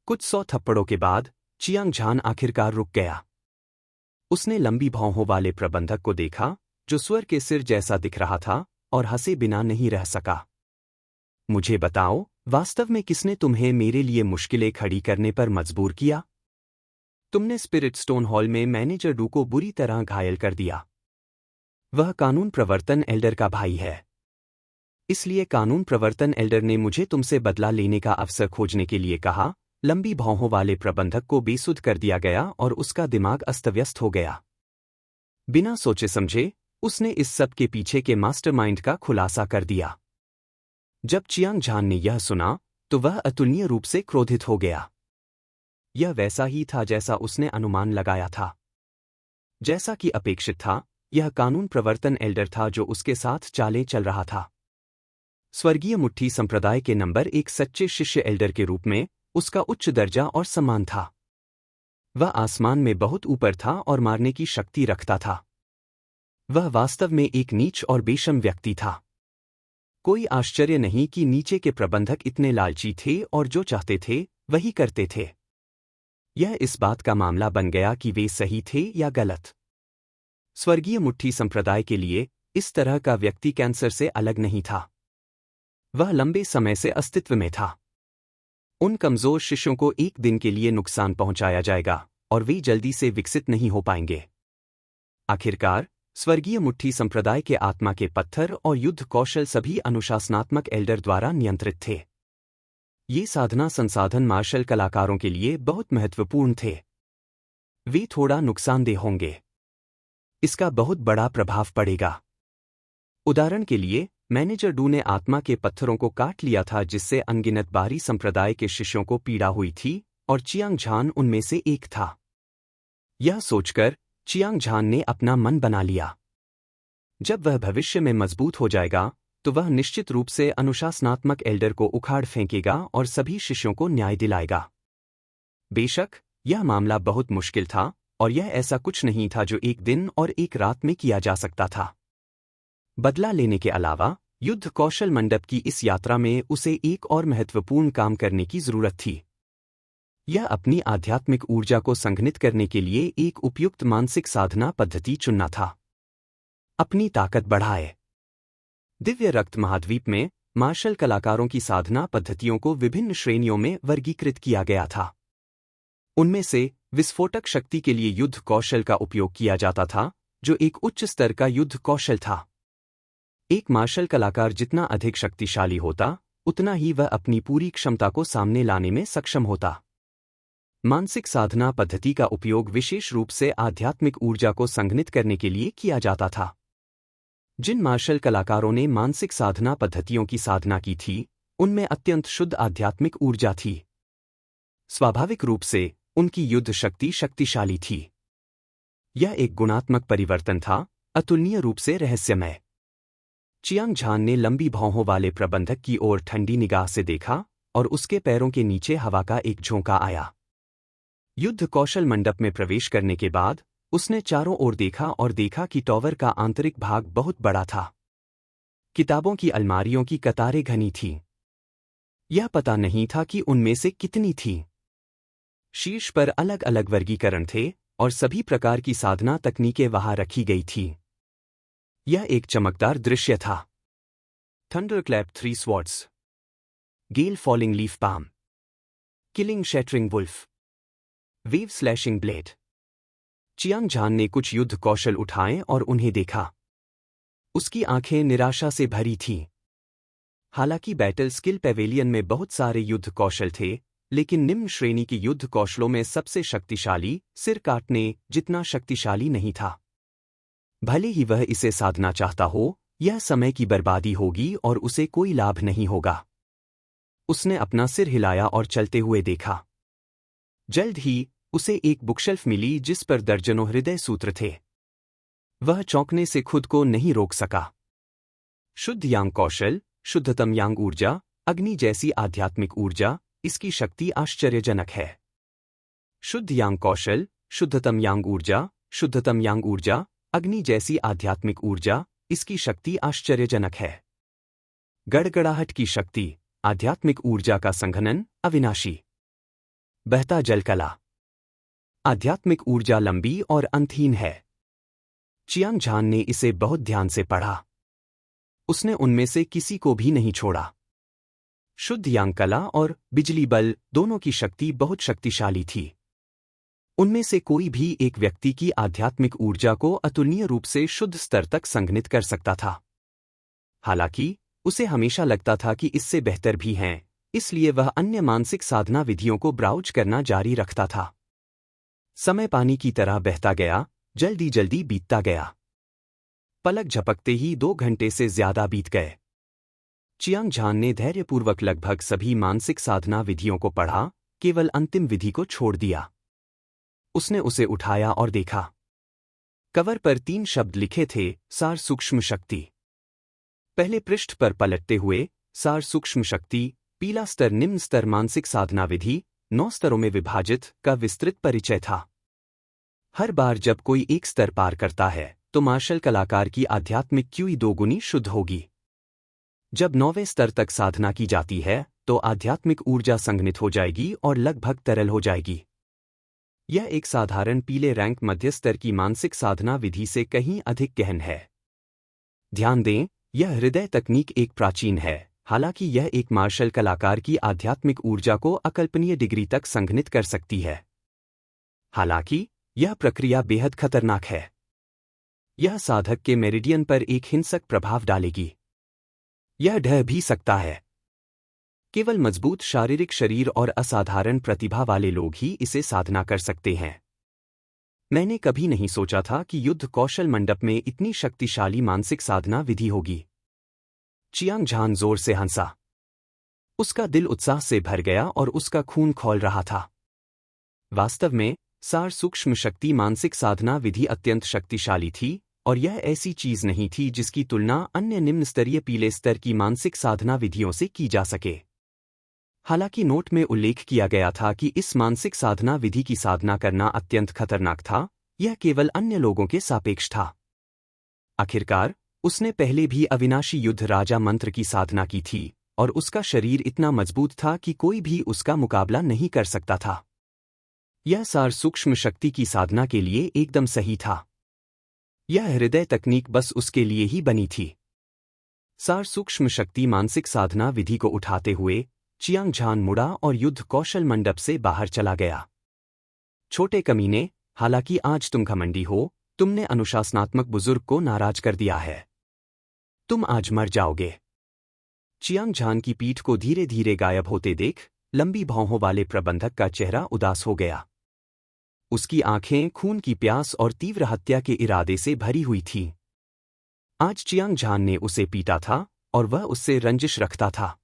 कुछ 100 थप्पड़ों के बाद चियांग झान आखिरकार रुक गया। उसने लंबी भौहों वाले प्रबंधक को देखा, जो स्वर के सिर जैसा दिख रहा था, और हंसे बिना नहीं रह सका। मुझे बताओ, वास्तव में किसने तुम्हें मेरे लिए मुश्किलें खड़ी करने पर मजबूर किया? तुमने स्पिरिट स्टोन हॉल में मैनेजर डू को बुरी तरह घायल कर दिया। वह कानून प्रवर्तन एल्डर का भाई है। इसलिए कानून प्रवर्तन एल्डर ने मुझे तुमसे बदला लेने का अवसर खोजने के लिए कहा। लंबी भौहों वाले प्रबंधक को बेसुध कर दिया गया और उसका दिमाग अस्तव्यस्त हो गया। बिना सोचे समझे उसने इस सब के पीछे के मास्टरमाइंड का खुलासा कर दिया। जब चियांग झान ने यह सुना तो वह अतुलनीय रूप से क्रोधित हो गया। यह वैसा ही था जैसा उसने अनुमान लगाया था। जैसा कि अपेक्षित था, यह कानून प्रवर्तन एल्डर था जो उसके साथ चालें चल रहा था। स्वर्गीय मुट्ठी संप्रदाय के नंबर 1 सच्चे शिष्य एल्डर के रूप में उसका उच्च दर्जा और सम्मान था। वह आसमान में बहुत ऊपर था और मारने की शक्ति रखता था। वह वास्तव में एक नीच और बेशर्म व्यक्ति था। कोई आश्चर्य नहीं कि नीचे के प्रबंधक इतने लालची थे और जो चाहते थे वही करते थे। यह इस बात का मामला बन गया कि वे सही थे या गलत। स्वर्गीय मुट्ठी संप्रदाय के लिए इस तरह का व्यक्ति कैंसर से अलग नहीं था। वह लंबे समय से अस्तित्व में था। उन कमजोर शिष्यों को एक दिन के लिए नुकसान पहुंचाया जाएगा और वे जल्दी से विकसित नहीं हो पाएंगे। आखिरकार स्वर्गीय मुट्ठी संप्रदाय के आत्मा के पत्थर और युद्ध कौशल सभी अनुशासनात्मक एल्डर द्वारा नियंत्रित थे। ये साधना संसाधन मार्शल कलाकारों के लिए बहुत महत्वपूर्ण थे। वे थोड़ा नुकसानदेह होंगे। इसका बहुत बड़ा प्रभाव पड़ेगा। उदाहरण के लिए, मैनेजर डू ने आत्मा के पत्थरों को काट लिया था जिससे अनगिनत बाहरी संप्रदाय के शिष्यों को पीड़ा हुई थी, और चियांग झान उनमें से एक था। यह सोचकर चियांग झान ने अपना मन बना लिया। जब वह भविष्य में मजबूत हो जाएगा तो वह निश्चित रूप से अनुशासनात्मक एल्डर को उखाड़ फेंकेगा और सभी शिष्यों को न्याय दिलाएगा। बेशक यह मामला बहुत मुश्किल था और यह ऐसा कुछ नहीं था जो एक दिन और एक रात में किया जा सकता था। बदला लेने के अलावा युद्ध कौशल मंडप की इस यात्रा में उसे एक और महत्वपूर्ण काम करने की जरूरत थी। यह अपनी आध्यात्मिक ऊर्जा को संघनित करने के लिए एक उपयुक्त मानसिक साधना पद्धति चुनना था। अपनी ताकत बढ़ाए। दिव्य रक्त महाद्वीप में मार्शल कलाकारों की साधना पद्धतियों को विभिन्न श्रेणियों में वर्गीकृत किया गया था। उनमें से विस्फोटक शक्ति के लिए युद्ध कौशल का उपयोग किया जाता था, जो एक उच्च स्तर का युद्ध कौशल था। एक मार्शल कलाकार जितना अधिक शक्तिशाली होता, उतना ही वह अपनी पूरी क्षमता को सामने लाने में सक्षम होता। मानसिक साधना पद्धति का उपयोग विशेष रूप से आध्यात्मिक ऊर्जा को संघनित करने के लिए किया जाता था। जिन मार्शल कलाकारों ने मानसिक साधना पद्धतियों की साधना की थी, उनमें अत्यंत शुद्ध आध्यात्मिक ऊर्जा थी। स्वाभाविक रूप से उनकी युद्ध शक्ति शक्तिशाली थी। यह एक गुणात्मक परिवर्तन था, अतुलनीय रूप से रहस्यमय। चियांग झान ने लंबी भौहों वाले प्रबंधक की ओर ठंडी निगाह से देखा और उसके पैरों के नीचे हवा का एक झोंका आया। युद्ध कौशल मंडप में प्रवेश करने के बाद उसने चारों ओर देखा और देखा कि टॉवर का आंतरिक भाग बहुत बड़ा था। किताबों की अलमारियों की कतारें घनी थीं। यह पता नहीं था कि उनमें से कितनी थीं। शीर्ष पर अलग अलग वर्गीकरण थे और सभी प्रकार की साधना तकनीकें वहां रखी गई थीं। यह एक चमकदार दृश्य था। Thunderclap 3 swords, gale falling leaf palm, killing shattering wolf, wave slashing blade. Chiang Zhan ने कुछ युद्ध कौशल उठाए और उन्हें देखा। उसकी आंखें निराशा से भरी थीं। हालांकि बैटल स्किल पैवेलियन में बहुत सारे युद्ध कौशल थे, लेकिन निम्न श्रेणी की युद्ध कौशलों में सबसे शक्तिशाली सिर काटने जितना शक्तिशाली नहीं था। भले ही वह इसे साधना चाहता हो, यह समय की बर्बादी होगी और उसे कोई लाभ नहीं होगा। उसने अपना सिर हिलाया और चलते हुए देखा। जल्द ही उसे एक बुकशेल्फ मिली जिस पर दर्जनों हृदय सूत्र थे। वह चौंकने से खुद को नहीं रोक सका। शुद्ध यांग कौशल, शुद्धतम यांग ऊर्जा, अग्नि जैसी आध्यात्मिक ऊर्जा, इसकी शक्ति आश्चर्यजनक है। शुद्ध यांग कौशल, शुद्धतम यांग ऊर्जा, शुद्धतम यांग ऊर्जा, अग्नि जैसी आध्यात्मिक ऊर्जा, इसकी शक्ति आश्चर्यजनक है। गड़गड़ाहट की शक्ति, आध्यात्मिक ऊर्जा का संघनन, अविनाशी। बहता जल कला। आध्यात्मिक ऊर्जा लंबी और अंतहीन है। चियांग झान ने इसे बहुत ध्यान से पढ़ा। उसने उनमें से किसी को भी नहीं छोड़ा। शुद्ध यांग कला और बिजली बल दोनों की शक्ति बहुत शक्तिशाली थी। उनमें से कोई भी एक व्यक्ति की आध्यात्मिक ऊर्जा को अतुलनीय रूप से शुद्ध स्तर तक संघनित कर सकता था। हालांकि उसे हमेशा लगता था कि इससे बेहतर भी हैं, इसलिए वह अन्य मानसिक साधना विधियों को ब्राउज करना जारी रखता था। समय पानी की तरह बहता गया, जल्दी जल्दी बीतता गया। पलक झपकते ही 2 घंटे से ज्यादा बीत गए। चियांग झान ने धैर्यपूर्वक लगभग सभी मानसिक साधना विधियों को पढ़ा, केवल अंतिम विधि को छोड़ दिया। उसने उसे उठाया और देखा। कवर पर 3 शब्द लिखे थे, सार सूक्ष्म शक्ति। पहले पृष्ठ पर पलटते हुए, सार सूक्ष्म शक्ति, पीला स्तर निम्न स्तर मानसिक साधना विधि, 9 स्तरों में विभाजित का विस्तृत परिचय था। हर बार जब कोई एक स्तर पार करता है, तो मार्शल कलाकार की आध्यात्मिक क्यूई 2 गुनी शुद्ध होगी। जब 9वें स्तर तक साधना की जाती है, तो आध्यात्मिक ऊर्जा संघनित हो जाएगी और लगभग तरल हो जाएगी। यह एक साधारण पीले रैंक मध्य स्तर की मानसिक साधना विधि से कहीं अधिक गहन है। ध्यान दें, यह हृदय तकनीक एक प्राचीन है, हालांकि यह एक मार्शल कलाकार की आध्यात्मिक ऊर्जा को अकल्पनीय डिग्री तक संघनित कर सकती है। हालांकि यह प्रक्रिया बेहद खतरनाक है। यह साधक के मेरिडियन पर एक हिंसक प्रभाव डालेगी। यह ढह भी सकता है। केवल मजबूत शारीरिक शरीर और असाधारण प्रतिभा वाले लोग ही इसे साधना कर सकते हैं। मैंने कभी नहीं सोचा था कि युद्ध कौशल मंडप में इतनी शक्तिशाली मानसिक साधना विधि होगी। चियांग झान जोर से हंसा। उसका दिल उत्साह से भर गया और उसका खून खौल रहा था। वास्तव में, सार सूक्ष्म शक्ति मानसिक साधना विधि अत्यंत शक्तिशाली थी, और यह ऐसी चीज नहीं थी जिसकी तुलना अन्य निम्न स्तरीय पीले स्तर की मानसिक साधना विधियों से की जा सके। हालांकि नोट में उल्लेख किया गया था कि इस मानसिक साधना विधि की साधना करना अत्यंत खतरनाक था, यह केवल अन्य लोगों के सापेक्ष था। आखिरकार, उसने पहले भी अविनाशी युद्ध राजा मंत्र की साधना की थी, और उसका शरीर इतना मजबूत था कि कोई भी उसका मुकाबला नहीं कर सकता था। यह सार सूक्ष्म शक्ति की साधना के लिए एकदम सही था। यह हृदय तकनीक बस उसके लिए ही बनी थी। सार सूक्ष्म शक्ति मानसिक साधना विधि को उठाते हुए चियांग झान मुड़ा और युद्ध कौशल मंडप से बाहर चला गया। छोटे कमीने, हालांकि आज तुम घमंडी हो, तुमने अनुशासनात्मक बुजुर्ग को नाराज कर दिया है। तुम आज मर जाओगे। चियांग झान की पीठ को धीरे धीरे गायब होते देख लंबी भौहों वाले प्रबंधक का चेहरा उदास हो गया। उसकी आंखें खून की प्यास और तीव्र हत्या के इरादे से भरी हुई थीं। आज चियांग झान ने उसे पीटा था, और वह उससे रंजिश रखता था।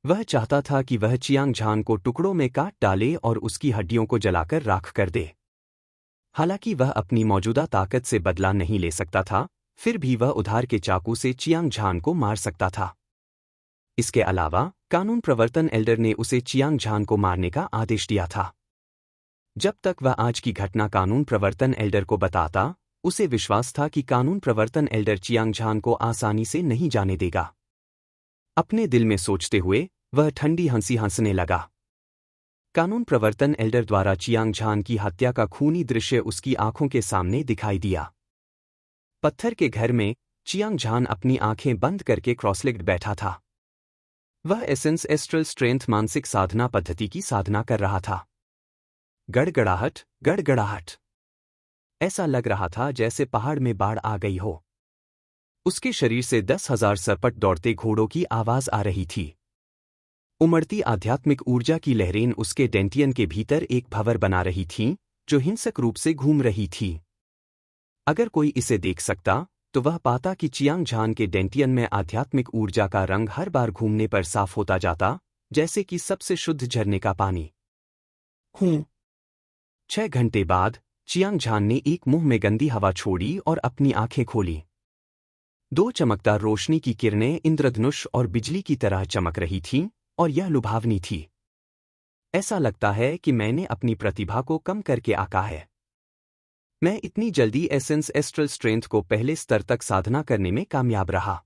वह चाहता था कि वह चियांग झान को टुकड़ों में काट डाले और उसकी हड्डियों को जलाकर राख कर दे। हालांकि वह अपनी मौजूदा ताकत से बदला नहीं ले सकता था, फिर भी वह उधार के चाकू से चियांग झान को मार सकता था। इसके अलावा, कानून प्रवर्तन एल्डर ने उसे चियांग झान को मारने का आदेश दिया था। जब तक वह आज की घटना कानून प्रवर्तन एल्डर को बताता, उसे विश्वास था कि कानून प्रवर्तन एल्डर चियांग झान को आसानी से नहीं जाने देगा। अपने दिल में सोचते हुए वह ठंडी हंसी हंसने लगा। कानून प्रवर्तन एल्डर द्वारा चियांग झान की हत्या का खूनी दृश्य उसकी आंखों के सामने दिखाई दिया। पत्थर के घर में चियांग झान अपनी आंखें बंद करके क्रॉसलेग्ड बैठा था। वह एसेंस एस्ट्रल स्ट्रेंथ मानसिक साधना पद्धति की साधना कर रहा था। गड़गड़ाहट, गड़गड़ाहट। ऐसा लग रहा था जैसे पहाड़ में बाढ़ आ गई हो। उसके शरीर से 10,000 सरपट दौड़ते घोड़ों की आवाज आ रही थी। उमड़ती आध्यात्मिक ऊर्जा की लहरें उसके डेंटियन के भीतर एक भंवर बना रही थीं, जो हिंसक रूप से घूम रही थी। अगर कोई इसे देख सकता, तो वह पाता कि चियांग झान के डेंटियन में आध्यात्मिक ऊर्जा का रंग हर बार घूमने पर साफ होता जाता, जैसे कि सबसे शुद्ध झरने का पानी। 6 घंटे बाद चियांग झान ने एक मुंह में गंदी हवा छोड़ी और अपनी आंखें खोली। 2 चमकदार रोशनी की किरणें इंद्रधनुष और बिजली की तरह चमक रही थीं, और यह लुभावनी थी। ऐसा लगता है कि मैंने अपनी प्रतिभा को कम करके आंका है। मैं इतनी जल्दी एसेंस एस्ट्रल स्ट्रेंथ को पहले स्तर तक साधना करने में कामयाब रहा।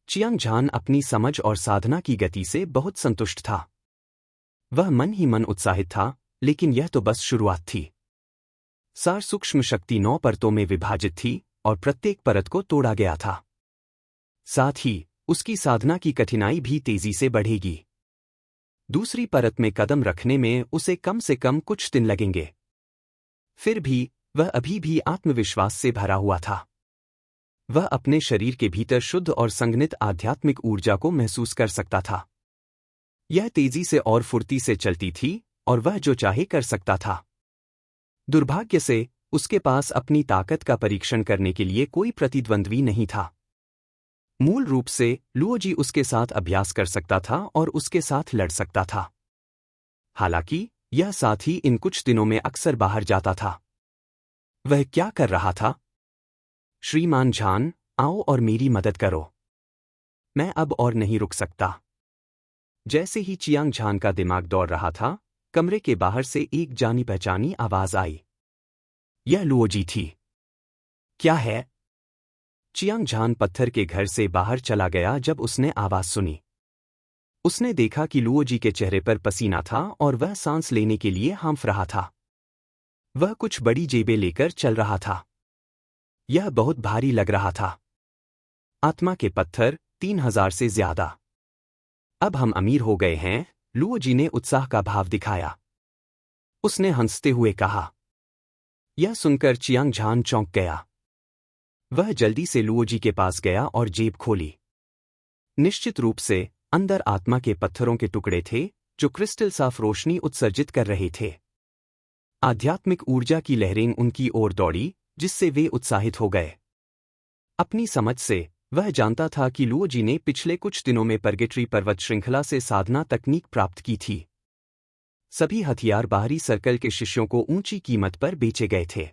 चियांग झान अपनी समझ और साधना की गति से बहुत संतुष्ट था। वह मन ही मन उत्साहित था, लेकिन यह तो बस शुरुआत थी। सार सूक्ष्म शक्ति 9 परतों में विभाजित थी और प्रत्येक परत को तोड़ा गया था। साथ ही उसकी साधना की कठिनाई भी तेजी से बढ़ेगी। दूसरी परत में कदम रखने में उसे कम से कम कुछ दिन लगेंगे। फिर भी वह अभी भी आत्मविश्वास से भरा हुआ था। वह अपने शरीर के भीतर शुद्ध और संघनित आध्यात्मिक ऊर्जा को महसूस कर सकता था। यह तेजी से और फुर्ती से चलती थी और वह जो चाहे कर सकता था। दुर्भाग्य से उसके पास अपनी ताकत का परीक्षण करने के लिए कोई प्रतिद्वंद्वी नहीं था। मूल रूप से लुओजी उसके साथ अभ्यास कर सकता था और उसके साथ लड़ सकता था। हालांकि यह साथी इन कुछ दिनों में अक्सर बाहर जाता था। वह क्या कर रहा था? श्रीमान झान, आओ और मेरी मदद करो। मैं अब और नहीं रुक सकता। जैसे ही चियांग झान का दिमाग दौड़ रहा था, कमरे के बाहर से एक जानी पहचानी आवाज आई। यह लुओजी थी। क्या है? चियांग झान पत्थर के घर से बाहर चला गया जब उसने आवाज सुनी। उसने देखा कि लुओजी के चेहरे पर पसीना था और वह सांस लेने के लिए हांफ रहा था। वह कुछ बड़ी जेबें लेकर चल रहा था। यह बहुत भारी लग रहा था। आत्मा के पत्थर 3000 से ज्यादा। अब हम अमीर हो गए हैं, लुओजी ने उत्साह का भाव दिखाया। उसने हंसते हुए कहा। यह सुनकर चियांग झान चौंक गया। वह जल्दी से लुओजी के पास गया और जेब खोली। निश्चित रूप से अंदर आत्मा के पत्थरों के टुकड़े थे जो क्रिस्टल साफ रोशनी उत्सर्जित कर रहे थे। आध्यात्मिक ऊर्जा की लहरें उनकी ओर दौड़ी, जिससे वे उत्साहित हो गए। अपनी समझ से वह जानता था कि लुओजी ने पिछले कुछ दिनों में परगेट्री पर्वत श्रृंखला से साधना तकनीक प्राप्त की थी। सभी हथियार बाहरी सर्कल के शिष्यों को ऊंची कीमत पर बेचे गए थे।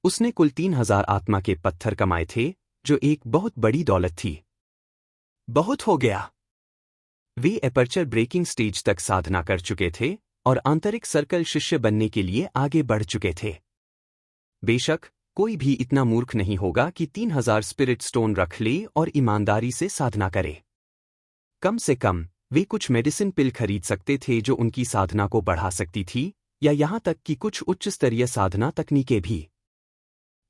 उसने कुल 3000 आत्मा के पत्थर कमाए थे, जो एक बहुत बड़ी दौलत थी। बहुत हो गया। वे एपर्चर ब्रेकिंग स्टेज तक साधना कर चुके थे और आंतरिक सर्कल शिष्य बनने के लिए आगे बढ़ चुके थे। बेशक कोई भी इतना मूर्ख नहीं होगा कि 3000 स्पिरिट स्टोन रख ले और ईमानदारी से साधना करे। कम से कम वे कुछ मेडिसिन पिल खरीद सकते थे जो उनकी साधना को बढ़ा सकती थी, या यहां तक कि कुछ उच्च स्तरीय साधना तकनीकें भी।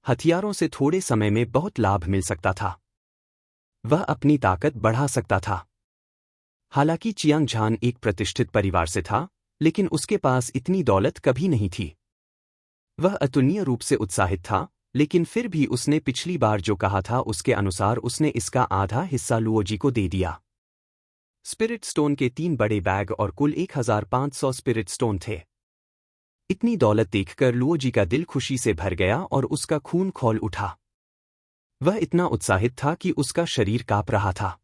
हथियारों से थोड़े समय में बहुत लाभ मिल सकता था। वह अपनी ताकत बढ़ा सकता था। हालांकि चियांग झान एक प्रतिष्ठित परिवार से था, लेकिन उसके पास इतनी दौलत कभी नहीं थी। वह अतुलनीय रूप से उत्साहित था, लेकिन फिर भी उसने पिछली बार जो कहा था उसके अनुसार उसने इसका आधा हिस्सा लुओजी को दे दिया। स्पिरिट स्टोन के 3 बड़े बैग और कुल 1500 स्पिरिट स्टोन थे। इतनी दौलत देखकर लुओजी का दिल खुशी से भर गया और उसका खून खौल उठा। वह इतना उत्साहित था कि उसका शरीर कांप रहा था।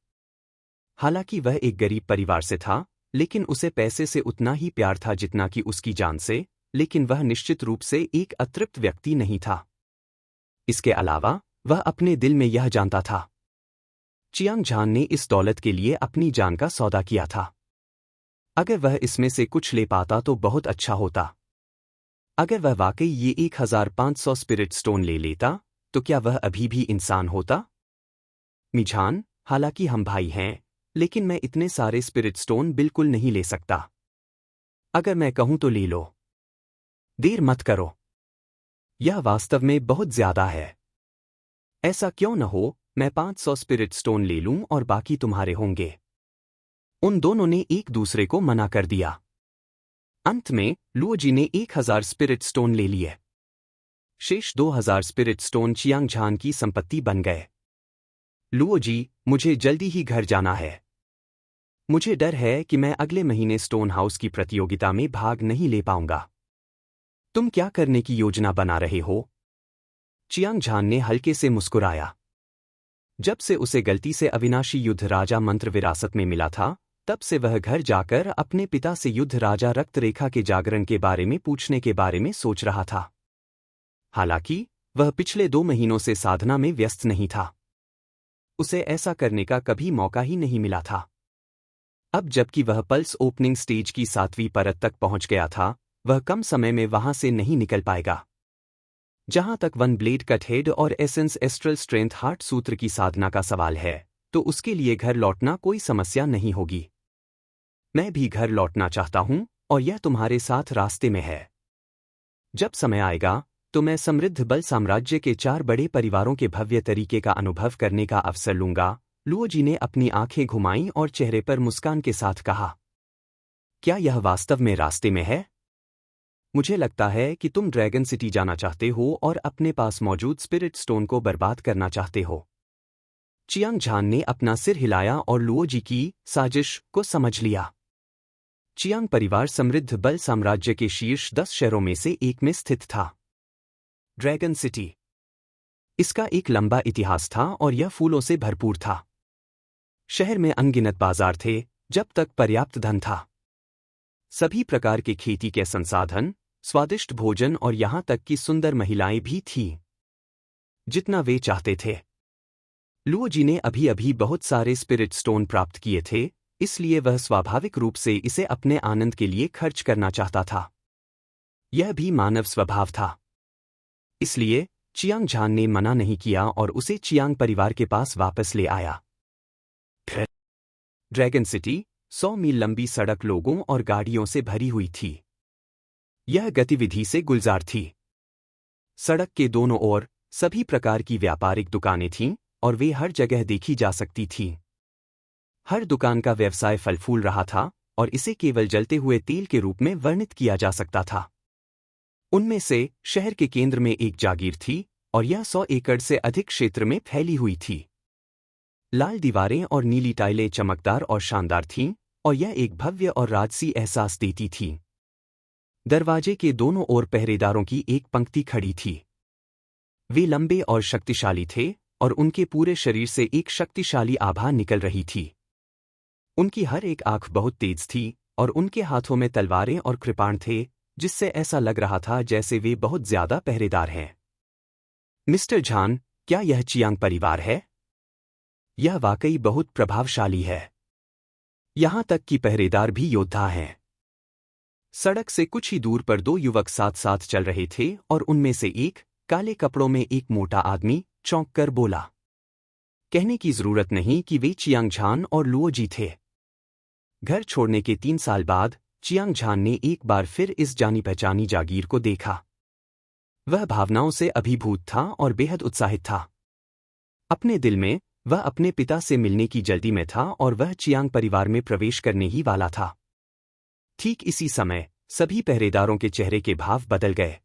हालांकि वह एक गरीब परिवार से था, लेकिन उसे पैसे से उतना ही प्यार था जितना कि उसकी जान से, लेकिन वह निश्चित रूप से एक अतृप्त व्यक्ति नहीं था। इसके अलावा वह अपने दिल में यह जानता था। चियांग झान ने इस दौलत के लिए अपनी जान का सौदा किया था। अगर वह इसमें से कुछ ले पाता तो बहुत अच्छा होता। अगर वह वाकई ये 1500 स्पिरिट स्टोन ले लेता, तो क्या वह अभी भी इंसान होता? मिझान, हालांकि हम भाई हैं, लेकिन मैं इतने सारे स्पिरिट स्टोन बिल्कुल नहीं ले सकता। अगर मैं कहूं तो ले लो। देर मत करो। यह वास्तव में बहुत ज्यादा है। ऐसा क्यों न हो, मैं 500 स्पिरिट स्टोन ले लूं और बाकी तुम्हारे होंगे। उन दोनों ने एक दूसरे को मना कर दिया। अंत में लुओजी ने 1000 स्पिरिट स्टोन ले लिए। शेष 2000 स्पिरिट स्टोन चियांग झान की संपत्ति बन गए। लुओजी, मुझे जल्दी ही घर जाना है। मुझे डर है कि मैं अगले महीने स्टोन हाउस की प्रतियोगिता में भाग नहीं ले पाऊंगा। तुम क्या करने की योजना बना रहे हो? चियांग झान ने हल्के से मुस्कुराया। जब से उसे गलती से अविनाशी युद्ध राजा मंत्र विरासत में मिला था, तब से वह घर जाकर अपने पिता से युद्ध राजा रक्त रेखा के जागरण के बारे में पूछने के बारे में सोच रहा था। हालांकि वह पिछले 2 महीनों से साधना में व्यस्त नहीं था। उसे ऐसा करने का कभी मौका ही नहीं मिला था। अब जबकि वह पल्स ओपनिंग स्टेज की 7वीं परत तक पहुंच गया था, वह कम समय में वहां से नहीं निकल पाएगा। जहां तक वन ब्लेड कट हेड और एसेंस एस्ट्रल स्ट्रेंथ हार्ट सूत्र की साधना का सवाल है, तो उसके लिए घर लौटना कोई समस्या नहीं होगी। मैं भी घर लौटना चाहता हूं और यह तुम्हारे साथ रास्ते में है। जब समय आएगा तो मैं समृद्ध बल साम्राज्य के 4 बड़े परिवारों के भव्य तरीके का अनुभव करने का अवसर लूंगा। लुओ जी ने अपनी आंखें घुमाईं और चेहरे पर मुस्कान के साथ कहा, क्या यह वास्तव में रास्ते में है? मुझे लगता है कि तुम ड्रैगन सिटी जाना चाहते हो और अपने पास मौजूद स्पिरिट स्टोन को बर्बाद करना चाहते हो। चियांग झान ने अपना सिर हिलाया और लुओ जी की साजिश को समझ लिया। चियांग परिवार समृद्ध बल साम्राज्य के शीर्ष 10 शहरों में से एक में स्थित था। Dragon city. इसका एक लंबा इतिहास था और यह फूलों से भरपूर था। शहर में अनगिनत बाजार थे जब तक पर्याप्त धन था। सभी प्रकार के खेती के संसाधन, स्वादिष्ट भोजन और यहां तक कि सुंदर महिलाएं भी थीं, जितना वे चाहते थे। लुओ जी ने अभी अभी बहुत सारे स्पिरिट स्टोन प्राप्त किए थे, इसलिए वह स्वाभाविक रूप से इसे अपने आनंद के लिए खर्च करना चाहता था। यह भी मानव स्वभाव था। इसलिए चियांग झान ने मना नहीं किया और उसे चियांग परिवार के पास वापस ले आया। फिर ड्रैगन सिटी 100 मील लंबी सड़क लोगों और गाड़ियों से भरी हुई थी। यह गतिविधि से गुलजार थी। सड़क के दोनों ओर सभी प्रकार की व्यापारिक दुकानें थीं और वे हर जगह देखी जा सकती थीं। हर दुकान का व्यवसाय फल फूल रहा था और इसे केवल जलते हुए तेल के रूप में वर्णित किया जा सकता था। उनमें से शहर के केंद्र में एक जागीर थी और यह 100 एकड़ से अधिक क्षेत्र में फैली हुई थी। लाल दीवारें और नीली टाइलें चमकदार और शानदार थीं और यह एक भव्य और राजसी एहसास देती थी। दरवाजे के दोनों ओर पहरेदारों की एक पंक्ति खड़ी थी। वे लंबे और शक्तिशाली थे और उनके पूरे शरीर से एक शक्तिशाली आभा निकल रही थी। उनकी हर एक आंख बहुत तेज थी और उनके हाथों में तलवारें और कृपाण थे, जिससे ऐसा लग रहा था जैसे वे बहुत ज्यादा पहरेदार हैं। मिस्टर झान, क्या यह चियांग परिवार है? यह वाकई बहुत प्रभावशाली है। यहां तक कि पहरेदार भी योद्धा हैं। सड़क से कुछ ही दूर पर 2 युवक साथ साथ चल रहे थे और उनमें से एक, काले कपड़ों में एक मोटा आदमी, चौंक कर बोला। कहने की जरूरत नहीं कि वे चियांग झान और लुओ जी थे। घर छोड़ने के 3 साल बाद चियांग झान ने एक बार फिर इस जानी पहचानी जागीर को देखा। वह भावनाओं से अभिभूत था और बेहद उत्साहित था। अपने दिल में वह अपने पिता से मिलने की जल्दी में था और वह चियांग परिवार में प्रवेश करने ही वाला था। ठीक इसी समय सभी पहरेदारों के चेहरे के भाव बदल गए।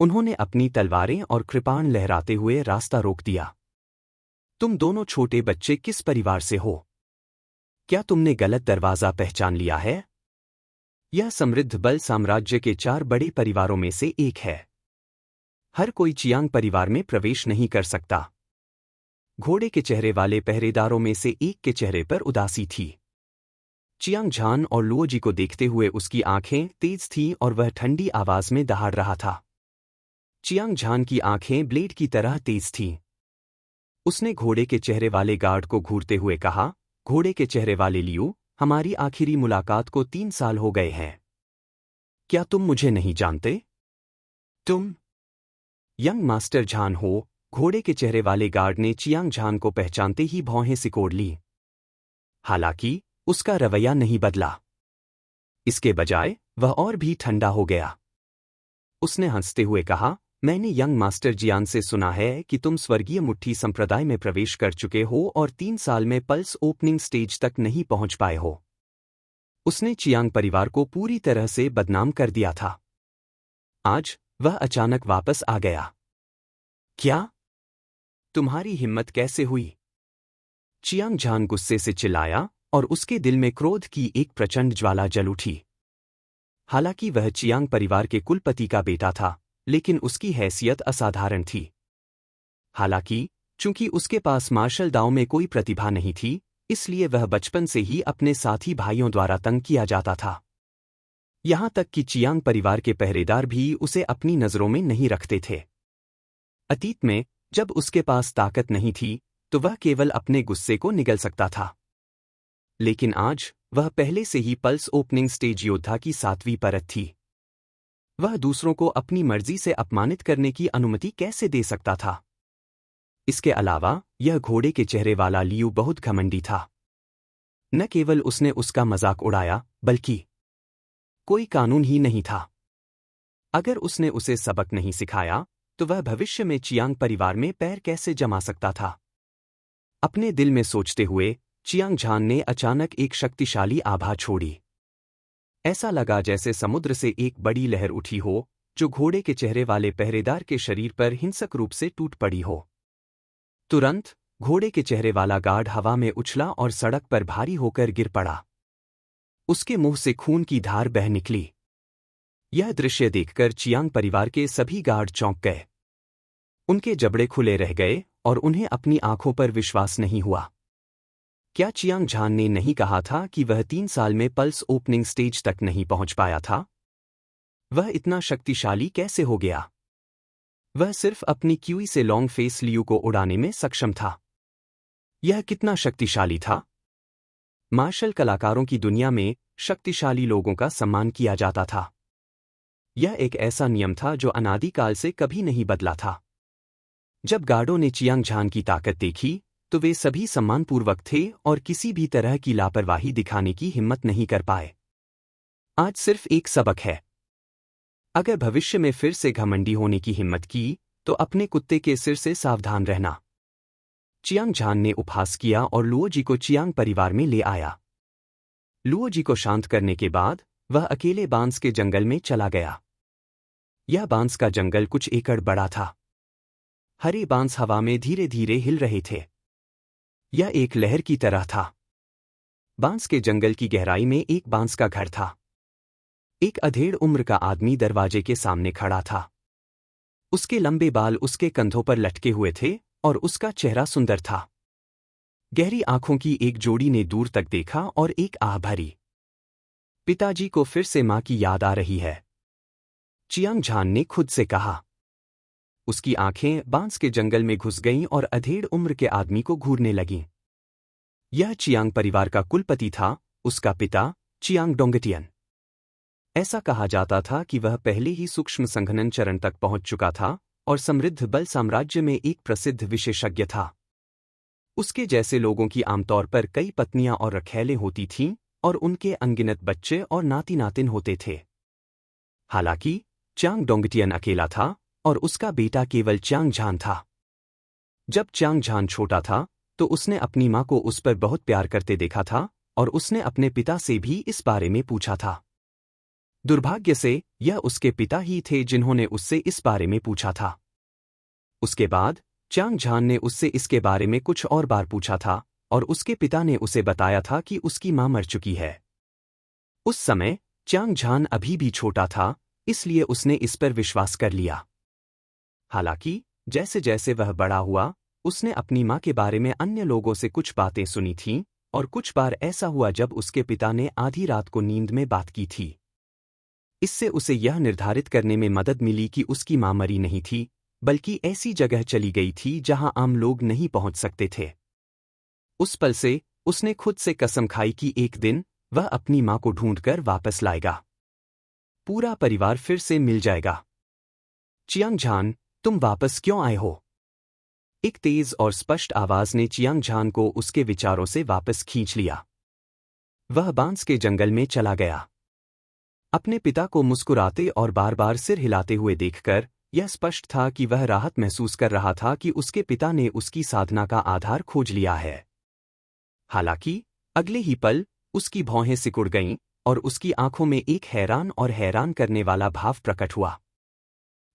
उन्होंने अपनी तलवारें और कृपाण लहराते हुए रास्ता रोक दिया। तुम दोनों छोटे बच्चे किस परिवार से हो? क्या तुमने गलत दरवाजा पहचान लिया है? यह समृद्ध बल साम्राज्य के 4 बड़े परिवारों में से एक है। हर कोई चियांग परिवार में प्रवेश नहीं कर सकता। घोड़े के चेहरे वाले पहरेदारों में से एक के चेहरे पर उदासी थी। चियांग झान और लुओ जी को देखते हुए उसकी आंखें तेज थीं और वह ठंडी आवाज में दहाड़ रहा था। चियांग झान की आंखें ब्लेड की तरह तेज थीं। उसने घोड़े के चेहरे वाले गार्ड को घूरते हुए कहा, घोड़े के चेहरे वाले लियू, हमारी आखिरी मुलाकात को 3 साल हो गए हैं। क्या तुम मुझे नहीं जानते? तुम यंग मास्टर झान हो। घोड़े के चेहरे वाले गार्ड ने चियांग झान को पहचानते ही भौहें सिकोड़ ली। हालांकि उसका रवैया नहीं बदला। इसके बजाय वह और भी ठंडा हो गया। उसने हंसते हुए कहा, मैंने यंग मास्टर जियान से सुना है कि तुम स्वर्गीय मुट्ठी संप्रदाय में प्रवेश कर चुके हो और 3 साल में पल्स ओपनिंग स्टेज तक नहीं पहुंच पाए हो। उसने चियांग परिवार को पूरी तरह से बदनाम कर दिया था। आज वह अचानक वापस आ गया। क्या? तुम्हारी हिम्मत कैसे हुई? चियांग झान गुस्से से चिल्लाया और उसके दिल में क्रोध की एक प्रचंड ज्वाला जल उठी। हालांकि वह चियांग परिवार के कुलपति का बेटा था, लेकिन उसकी हैसियत असाधारण थी। हालांकि चूंकि उसके पास मार्शल दाव में कोई प्रतिभा नहीं थी, इसलिए वह बचपन से ही अपने साथी भाइयों द्वारा तंग किया जाता था। यहां तक कि चियांग परिवार के पहरेदार भी उसे अपनी नजरों में नहीं रखते थे। अतीत में जब उसके पास ताकत नहीं थी तो वह केवल अपने गुस्से को निगल सकता था, लेकिन आज वह पहले से ही पल्स ओपनिंग स्टेज योद्धा की 7वीं परत थी। वह दूसरों को अपनी मर्जी से अपमानित करने की अनुमति कैसे दे सकता था? इसके अलावा यह घोड़े के चेहरे वाला लियू बहुत घमंडी था। न केवल उसने उसका मजाक उड़ाया, बल्कि कोई कानून ही नहीं था। अगर उसने उसे सबक नहीं सिखाया, तो वह भविष्य में चियांग परिवार में पैर कैसे जमा सकता था? अपने दिल में सोचते हुए चियांग झान ने अचानक एक शक्तिशाली आभा छोड़ी। ऐसा लगा जैसे समुद्र से एक बड़ी लहर उठी हो, जो घोड़े के चेहरे वाले पहरेदार के शरीर पर हिंसक रूप से टूट पड़ी हो। तुरंत घोड़े के चेहरे वाला गार्ड हवा में उछला और सड़क पर भारी होकर गिर पड़ा। उसके मुंह से खून की धार बह निकली। यह दृश्य देखकर चियांग परिवार के सभी गार्ड चौंक गए। उनके जबड़े खुले रह गए और उन्हें अपनी आंखों पर विश्वास नहीं हुआ। क्या चियांग झान ने नहीं कहा था कि वह 3 साल में पल्स ओपनिंग स्टेज तक नहीं पहुंच पाया था? वह इतना शक्तिशाली कैसे हो गया? वह सिर्फ अपनी क्यूई से लॉन्ग फेस लियू को उड़ाने में सक्षम था। यह कितना शक्तिशाली था? मार्शल कलाकारों की दुनिया में शक्तिशाली लोगों का सम्मान किया जाता था। यह एक ऐसा नियम था जो अनादिकाल से कभी नहीं बदला था। जब गार्डों ने चियांग झान की ताकत देखी, तो वे सभी सम्मानपूर्वक थे और किसी भी तरह की लापरवाही दिखाने की हिम्मत नहीं कर पाए। आज सिर्फ एक सबक है। अगर भविष्य में फिर से घमंडी होने की हिम्मत की, तो अपने कुत्ते के सिर से सावधान रहना। चियांग झान ने उपहास किया और लुओ जी को चियांग परिवार में ले आया। लुओ जी को शांत करने के बाद वह अकेले बांस के जंगल में चला गया। यह बांस का जंगल कुछ एकड़ बड़ा था। हरे बांस हवा में धीरे धीरे हिल रहे थे। यह एक लहर की तरह था। बांस के जंगल की गहराई में एक बांस का घर था। एक अधेड़ उम्र का आदमी दरवाजे के सामने खड़ा था। उसके लंबे बाल उसके कंधों पर लटके हुए थे और उसका चेहरा सुंदर था। गहरी आंखों की एक जोड़ी ने दूर तक देखा और एक आह भरी। पिताजी को फिर से मां की याद आ रही है, चियांग झान ने खुद से कहा। उसकी आंखें बांस के जंगल में घुस गईं और अधेड़ उम्र के आदमी को घूरने लगीं। यह चियांग परिवार का कुलपति था, उसका पिता चियांग डोंगटियन। ऐसा कहा जाता था कि वह पहले ही सूक्ष्म संघनन चरण तक पहुंच चुका था और समृद्ध बल साम्राज्य में एक प्रसिद्ध विशेषज्ञ था। उसके जैसे लोगों की आमतौर पर कई पत्नियां और रखैलें होती थीं और उनके अनगिनत बच्चे और नाती नातिन होते थे। हालांकि चियांग डोंगटियन अकेला था और उसका बेटा केवल चियांग झान था। जब चियांग झान छोटा था, तो उसने अपनी मां को उस पर बहुत प्यार करते देखा था और उसने अपने पिता से भी इस बारे में पूछा था। दुर्भाग्य से यह उसके पिता ही थे जिन्होंने उससे इस बारे में पूछा था। उसके बाद चियांग झान ने उससे इसके बारे में कुछ और बार पूछा था और उसके पिता ने उसे बताया था कि उसकी मां मर चुकी है। उस समय चियांग झान अभी भी छोटा था, इसलिए उसने इस पर विश्वास कर लिया। हालांकि जैसे जैसे वह बड़ा हुआ, उसने अपनी मां के बारे में अन्य लोगों से कुछ बातें सुनी थीं और कुछ बार ऐसा हुआ जब उसके पिता ने आधी रात को नींद में बात की थी। इससे उसे यह निर्धारित करने में मदद मिली कि उसकी मां मरी नहीं थी, बल्कि ऐसी जगह चली गई थी जहां आम लोग नहीं पहुंच सकते थे। उस पल से उसने खुद से कसम खाई कि एक दिन वह अपनी मां को ढूंढकर वापस लाएगा। पूरा परिवार फिर से मिल जाएगा। चियांग झान, तुम वापस क्यों आए हो? एक तेज और स्पष्ट आवाज ने चियांग झान को उसके विचारों से वापस खींच लिया। वह बांस के जंगल में चला गया। अपने पिता को मुस्कुराते और बार बार सिर हिलाते हुए देखकर यह स्पष्ट था कि वह राहत महसूस कर रहा था कि उसके पिता ने उसकी साधना का आधार खोज लिया है। हालांकि अगले ही पल उसकी भौहें सिकुड़ गईं और उसकी आंखों में एक हैरान करने वाला भाव प्रकट हुआ।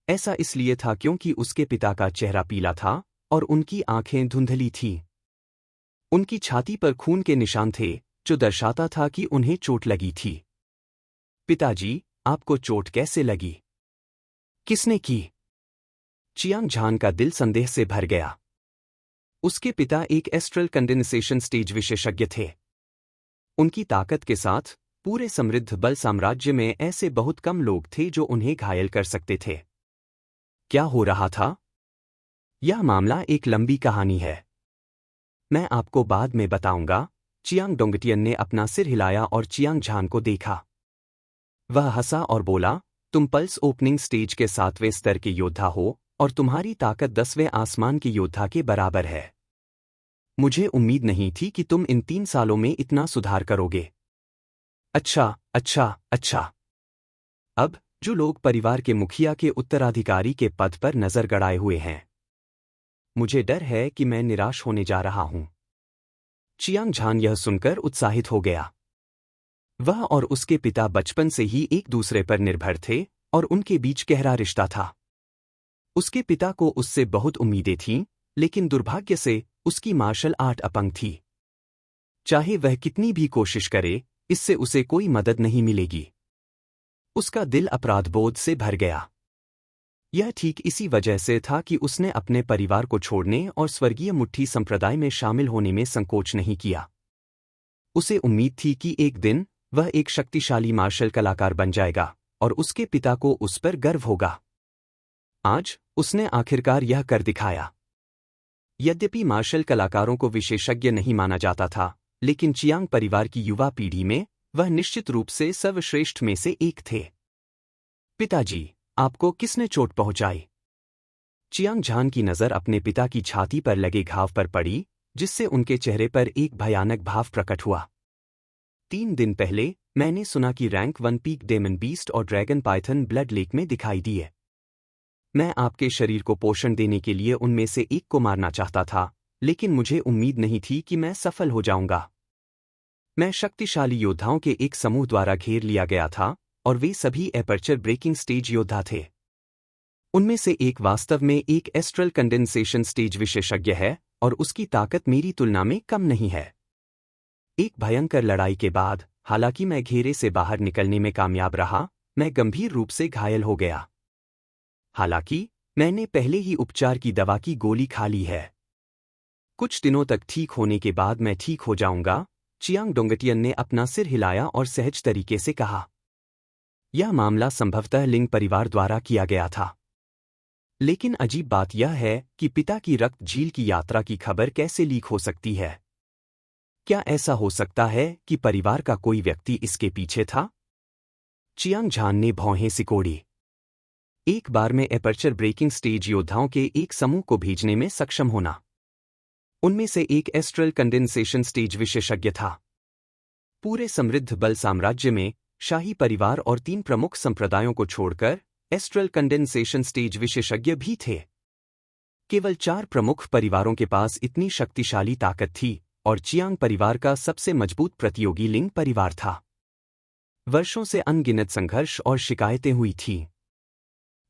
ऐसा इसलिए था क्योंकि उसके पिता का चेहरा पीला था और उनकी आंखें धुंधली थीं। उनकी छाती पर खून के निशान थे, जो दर्शाता था कि उन्हें चोट लगी थी। पिताजी, आपको चोट कैसे लगी? किसने की? चियांग झान का दिल संदेह से भर गया। उसके पिता एक एस्ट्रल कंडेंसेशन स्टेज विशेषज्ञ थे। उनकी ताकत के साथ पूरे समृद्ध बल साम्राज्य में ऐसे बहुत कम लोग थे जो उन्हें घायल कर सकते थे। क्या हो रहा था? यह मामला एक लंबी कहानी है। मैं आपको बाद में बताऊंगा। चियांग डोंगटियन ने अपना सिर हिलाया और चियांग झान को देखा। वह हंसा और बोला, तुम पल्स ओपनिंग स्टेज के 7वें स्तर के योद्धा हो और तुम्हारी ताकत 10वें आसमान के योद्धा के बराबर है। मुझे उम्मीद नहीं थी कि तुम इन 3 सालों में इतना सुधार करोगे। अच्छा, अच्छा, अच्छा। अब, जो लोग परिवार के मुखिया के उत्तराधिकारी के पद पर नजर गड़ाए हुए हैं, मुझे डर है कि मैं निराश होने जा रहा हूं। चियांग झान यह सुनकर उत्साहित हो गया। वह और उसके पिता बचपन से ही एक दूसरे पर निर्भर थे और उनके बीच गहरा रिश्ता था। उसके पिता को उससे बहुत उम्मीदें थीं, लेकिन दुर्भाग्य से उसकी मार्शल आर्ट अपंग थी। चाहे वह कितनी भी कोशिश करे, इससे उसे कोई मदद नहीं मिलेगी। उसका दिल अपराधबोध से भर गया। यह ठीक इसी वजह से था कि उसने अपने परिवार को छोड़ने और स्वर्गीय मुट्ठी संप्रदाय में शामिल होने में संकोच नहीं किया। उसे उम्मीद थी कि एक दिन वह एक शक्तिशाली मार्शल कलाकार बन जाएगा और उसके पिता को उस पर गर्व होगा। आज उसने आखिरकार यह कर दिखाया। यद्यपि मार्शल कलाकारों को विशेषज्ञ नहीं माना जाता था, लेकिन चियांग परिवार की युवा पीढ़ी में वह निश्चित रूप से सर्वश्रेष्ठ में से एक थे। पिताजी, आपको किसने चोट पहुंचाई? चियांग झान की नजर अपने पिता की छाती पर लगे घाव पर पड़ी, जिससे उनके चेहरे पर एक भयानक भाव प्रकट हुआ। 3 दिन पहले मैंने सुना कि रैंक 1 पीक डेमन बीस्ट और ड्रैगन पाइथन ब्लड लेक में दिखाई दिए। मैं आपके शरीर को पोषण देने के लिए उनमें से एक को मारना चाहता था, लेकिन मुझे उम्मीद नहीं थी कि मैं सफल हो जाऊंगा। मैं शक्तिशाली योद्धाओं के एक समूह द्वारा घेर लिया गया था और वे सभी एपर्चर ब्रेकिंग स्टेज योद्धा थे। उनमें से एक वास्तव में एक एस्ट्रल कंडेंसेशन स्टेज विशेषज्ञ है और उसकी ताकत मेरी तुलना में कम नहीं है। एक भयंकर लड़ाई के बाद, हालांकि मैं घेरे से बाहर निकलने में कामयाब रहा, मैं गंभीर रूप से घायल हो गया। हालांकि मैंने पहले ही उपचार की दवा की गोली खा ली है। कुछ दिनों तक ठीक होने के बाद मैं ठीक हो जाऊंगा, चियांग डोंगटियन ने अपना सिर हिलाया और सहज तरीके से कहा। यह मामला संभवतः लिंग परिवार द्वारा किया गया था। लेकिन अजीब बात यह है कि पिता की रक्त झील की यात्रा की खबर कैसे लीक हो सकती है? क्या ऐसा हो सकता है कि परिवार का कोई व्यक्ति इसके पीछे था? चियांग झान ने भौहें सिकोड़ी। एक बार में एपर्चर ब्रेकिंग स्टेज योद्धाओं के एक समूह को भेजने में सक्षम होना। उनमें से एक एस्ट्रल कंडेंसेशन स्टेज विशेषज्ञ था। पूरे समृद्ध बल साम्राज्य में शाही परिवार और 3 प्रमुख संप्रदायों को छोड़कर एस्ट्रल कंडेंसेशन स्टेज विशेषज्ञ भी थे। केवल 4 प्रमुख परिवारों के पास इतनी शक्तिशाली ताकत थी और चियांग परिवार का सबसे मजबूत प्रतियोगी लिंग परिवार था। वर्षों से अनगिनत संघर्ष और शिकायतें हुई थीं।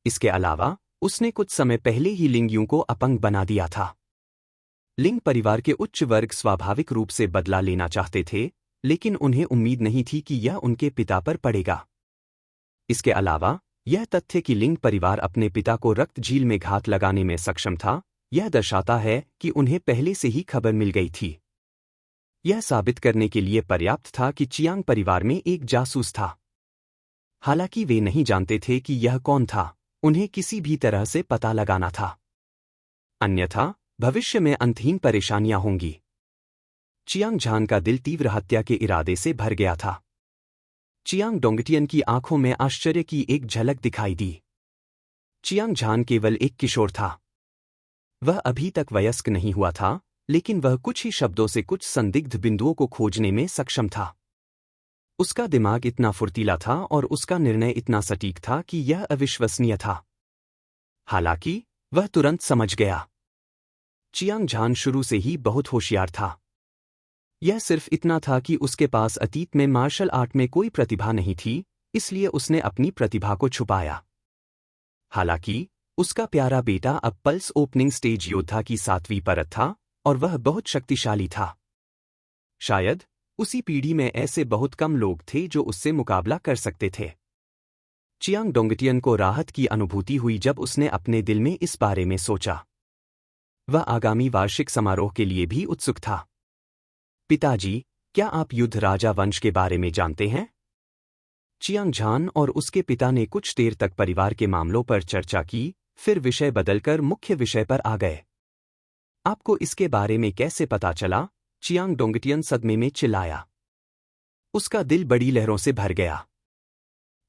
इसके अलावा उसने कुछ समय पहले ही लिंगियों को अपंग बना दिया था। लिंग परिवार के उच्च वर्ग स्वाभाविक रूप से बदला लेना चाहते थे, लेकिन उन्हें उम्मीद नहीं थी कि यह उनके पिता पर पड़ेगा। इसके अलावा यह तथ्य कि लिंग परिवार अपने पिता को रक्त झील में घात लगाने में सक्षम था, यह दर्शाता है कि उन्हें पहले से ही खबर मिल गई थी। यह साबित करने के लिए पर्याप्त था कि चियांग परिवार में एक जासूस था। हालांकि वे नहीं जानते थे कि यह कौन था, उन्हें किसी भी तरह से पता लगाना था। अन्यथा भविष्य में अंतहीन परेशानियां होंगी। चियांग झान का दिल तीव्र हत्या के इरादे से भर गया था। चियांग डोंगटियन की आंखों में आश्चर्य की एक झलक दिखाई दी। चियांग झान केवल एक किशोर था। वह अभी तक वयस्क नहीं हुआ था, लेकिन वह कुछ ही शब्दों से कुछ संदिग्ध बिंदुओं को खोजने में सक्षम था। उसका दिमाग इतना फुर्तीला था और उसका निर्णय इतना सटीक था कि यह अविश्वसनीय था। हालांकि वह तुरंत समझ गया। चियांग झान शुरू से ही बहुत होशियार था। यह सिर्फ इतना था कि उसके पास अतीत में मार्शल आर्ट में कोई प्रतिभा नहीं थी, इसलिए उसने अपनी प्रतिभा को छुपाया। हालांकि उसका प्यारा बेटा अब पल्स ओपनिंग स्टेज योद्धा की 7वीं परत था और वह बहुत शक्तिशाली था। शायद उसी पीढ़ी में ऐसे बहुत कम लोग थे जो उससे मुकाबला कर सकते थे। चियांग डोंगटियन को राहत की अनुभूति हुई जब उसने अपने दिल में इस बारे में सोचा। वह आगामी वार्षिक समारोह के लिए भी उत्सुक था। पिताजी, क्या आप युद्ध राजा वंश के बारे में जानते हैं? चियांग झान और उसके पिता ने कुछ देर तक परिवार के मामलों पर चर्चा की, फिर विषय बदलकर मुख्य विषय पर आ गए। आपको इसके बारे में कैसे पता चला? चियांग डोंगटियन सदमे में चिल्लाया। उसका दिल बड़ी लहरों से भर गया।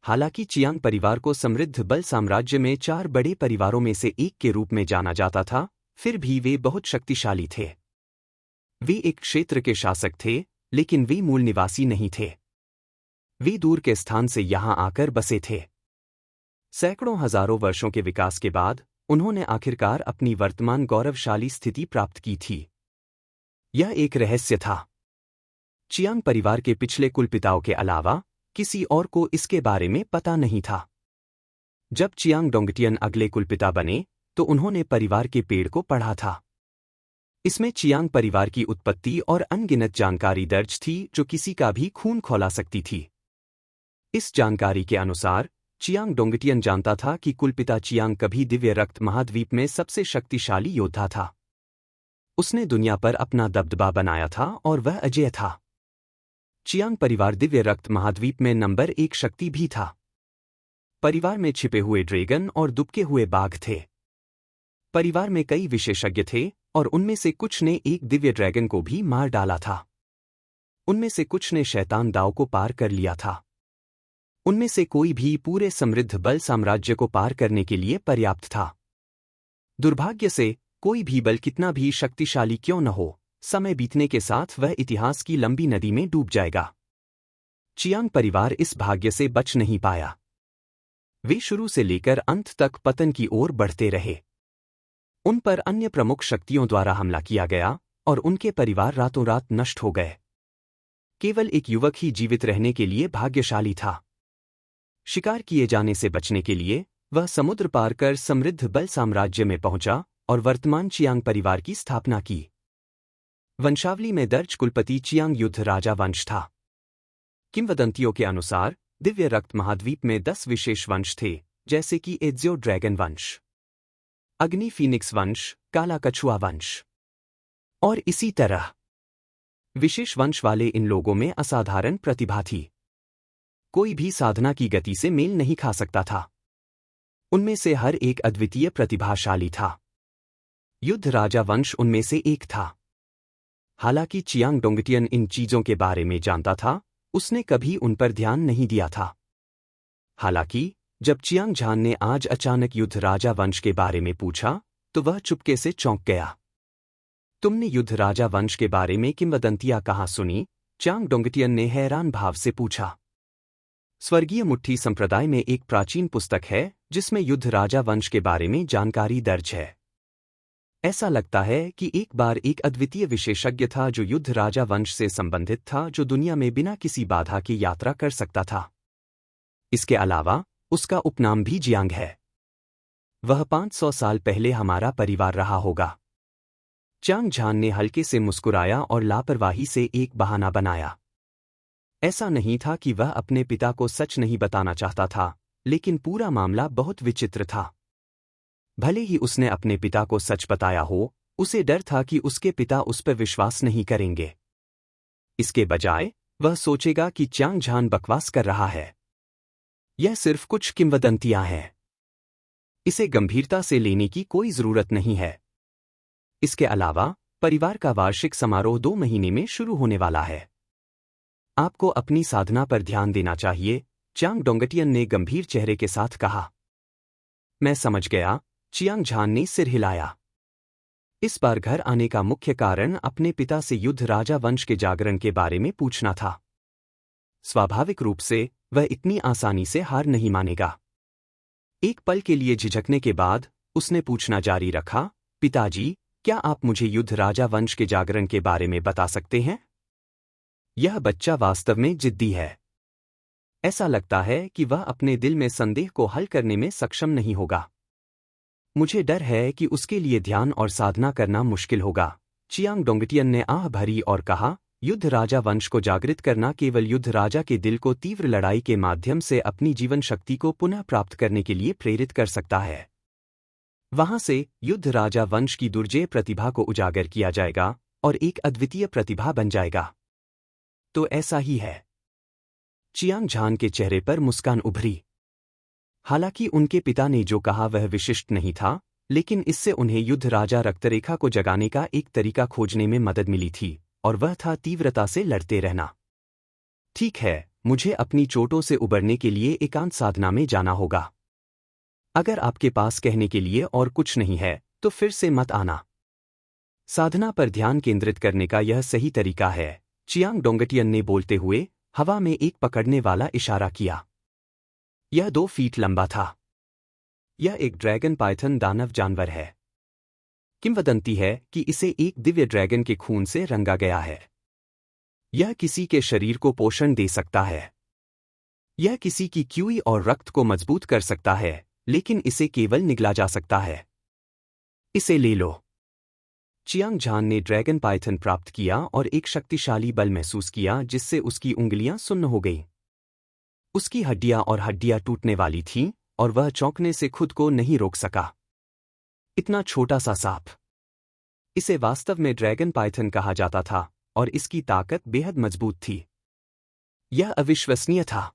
हालांकि चियांग परिवार को समृद्ध बल साम्राज्य में 4 बड़े परिवारों में से एक के रूप में जाना जाता था, फिर भी वे बहुत शक्तिशाली थे। वे एक क्षेत्र के शासक थे, लेकिन वे मूल निवासी नहीं थे। वे दूर के स्थान से यहां आकर बसे थे। सैकड़ों हजारों वर्षों के विकास के बाद उन्होंने आखिरकार अपनी वर्तमान गौरवशाली स्थिति प्राप्त की थी। यह एक रहस्य था। चियांग परिवार के पिछले कुलपिताओं के अलावा किसी और को इसके बारे में पता नहीं था। जब चियांग डोंगटियन अगले कुलपिता बने तो उन्होंने परिवार के पेड़ को पढ़ा था। इसमें चियांग परिवार की उत्पत्ति और अनगिनत जानकारी दर्ज थी जो किसी का भी खून खौला सकती थी। इस जानकारी के अनुसार चियांग डोंगटियन जानता था कि कुलपिता चियांग कभी दिव्य रक्त महाद्वीप में सबसे शक्तिशाली योद्धा था। उसने दुनिया पर अपना दबदबा बनाया था और वह अजेय था। चियांग परिवार दिव्य रक्त महाद्वीप में नंबर 1 शक्ति भी था। परिवार में छिपे हुए ड्रैगन और दुबके हुए बाघ थे। परिवार में कई विशेषज्ञ थे और उनमें से कुछ ने एक दिव्य ड्रैगन को भी मार डाला था। उनमें से कुछ ने शैतान दाव को पार कर लिया था। उनमें से कोई भी पूरे समृद्ध बल साम्राज्य को पार करने के लिए पर्याप्त था। दुर्भाग्य से कोई भी बल कितना भी शक्तिशाली क्यों न हो, समय बीतने के साथ वह इतिहास की लंबी नदी में डूब जाएगा। चियांग परिवार इस भाग्य से बच नहीं पाया। वे शुरू से लेकर अंत तक पतन की ओर बढ़ते रहे। उन पर अन्य प्रमुख शक्तियों द्वारा हमला किया गया और उनके परिवार रातों रात नष्ट हो गए। केवल एक युवक ही जीवित रहने के लिए भाग्यशाली था। शिकार किए जाने से बचने के लिए वह समुद्र पार कर समृद्ध बल साम्राज्य में पहुंचा और वर्तमान चियांग परिवार की स्थापना की। वंशावली में दर्ज कुलपति चियांग युद्ध राजा वंश था। किंवदंतियों के अनुसार दिव्य रक्त महाद्वीप में 10 विशेष वंश थे, जैसे कि एड्जियो ड्रैगन वंश, अग्नि फीनिक्स वंश, काला कछुआ वंश और इसी तरह। विशेष वंश वाले इन लोगों में असाधारण प्रतिभा थी। कोई भी साधना की गति से मेल नहीं खा सकता था। उनमें से हर एक अद्वितीय प्रतिभाशाली था। युद्ध राजा वंश उनमें से एक था। हालांकि चियांग डोंगटियन इन चीजों के बारे में जानता था, उसने कभी उन पर ध्यान नहीं दिया था। हालांकि जब चियांग झान ने आज अचानक युद्ध राजा वंश के बारे में पूछा तो वह चुपके से चौंक गया। तुमने युद्ध राजा वंश के बारे में किंवदंतियां कहाँ सुनी? चियांग डोंगटियन ने हैरान भाव से पूछा। स्वर्गीय मुट्ठी संप्रदाय में एक प्राचीन पुस्तक है जिसमें युद्ध राजा वंश के बारे में जानकारी दर्ज है। ऐसा लगता है कि एक बार एक अद्वितीय विशेषज्ञ था जो युद्ध राजा वंश से संबंधित था, जो दुनिया में बिना किसी बाधा के यात्रा कर सकता था। इसके अलावा उसका उपनाम भी जियांग है। वह 500 साल पहले हमारा परिवार रहा होगा। चियांग झान ने हल्के से मुस्कुराया और लापरवाही से एक बहाना बनाया। ऐसा नहीं था कि वह अपने पिता को सच नहीं बताना चाहता था, लेकिन पूरा मामला बहुत विचित्र था। भले ही उसने अपने पिता को सच बताया हो, उसे डर था कि उसके पिता उस पर विश्वास नहीं करेंगे। इसके बजाय वह सोचेगा कि चियांग झान बकवास कर रहा है। यह सिर्फ कुछ किंवदंतियां हैं। इसे गंभीरता से लेने की कोई जरूरत नहीं है। इसके अलावा परिवार का वार्षिक समारोह 2 महीने में शुरू होने वाला है। आपको अपनी साधना पर ध्यान देना चाहिए, चियांग डोंगटियन ने गंभीर चेहरे के साथ कहा। मैं समझ गया, चियांग झान ने सिर हिलाया। इस बार घर आने का मुख्य कारण अपने पिता से युद्ध राजा वंश के जागरण के बारे में पूछना था। स्वाभाविक रूप से वह इतनी आसानी से हार नहीं मानेगा। एक पल के लिए झिझकने के बाद उसने पूछना जारी रखा, पिताजी, क्या आप मुझे युद्ध राजा वंश के जागरण के बारे में बता सकते हैं? यह बच्चा वास्तव में जिद्दी है। ऐसा लगता है कि वह अपने दिल में संदेह को हल करने में सक्षम नहीं होगा। मुझे डर है कि उसके लिए ध्यान और साधना करना मुश्किल होगा। चियांग डोंगटियन ने आह भरी और कहा, युद्ध राजा वंश को जागृत करना केवल युद्ध राजा के दिल को तीव्र लड़ाई के माध्यम से अपनी जीवन शक्ति को पुनः प्राप्त करने के लिए प्रेरित कर सकता है। वहां से युद्ध राजा वंश की दुर्जेय प्रतिभा को उजागर किया जाएगा और एक अद्वितीय प्रतिभा बन जाएगा। तो ऐसा ही है। चियांग झान के चेहरे पर मुस्कान उभरी। हालांकि उनके पिता ने जो कहा वह विशिष्ट नहीं था, लेकिन इससे उन्हें युद्ध राजा रक्तरेखा को जगाने का एक तरीका खोजने में मदद मिली थी, और वह था तीव्रता से लड़ते रहना। ठीक है, मुझे अपनी चोटों से उबरने के लिए एकांत साधना में जाना होगा। अगर आपके पास कहने के लिए और कुछ नहीं है तो फिर से मत आना। साधना पर ध्यान केंद्रित करने का यह सही तरीका है, चियांग डोंगटियन ने बोलते हुए हवा में एक पकड़ने वाला इशारा किया। यह 2 फीट लंबा था। यह एक ड्रैगन पाइथन दानव जानवर है। किंवदंती है कि इसे एक दिव्य ड्रैगन के खून से रंगा गया है। यह किसी के शरीर को पोषण दे सकता है। यह किसी की क्यूई और रक्त को मजबूत कर सकता है, लेकिन इसे केवल निगला जा सकता है। इसे ले लो। चियांग झान ने ड्रैगन पाइथन प्राप्त किया और एक शक्तिशाली बल महसूस किया जिससे उसकी उंगलियां सुन्न हो गईं। उसकी हड्डियां टूटने वाली थीं और वह चौंकने से खुद को नहीं रोक सका। इतना छोटा सा सांप। इसे वास्तव में ड्रैगन पाइथन कहा जाता था और इसकी ताकत बेहद मजबूत थी। यह अविश्वसनीय था।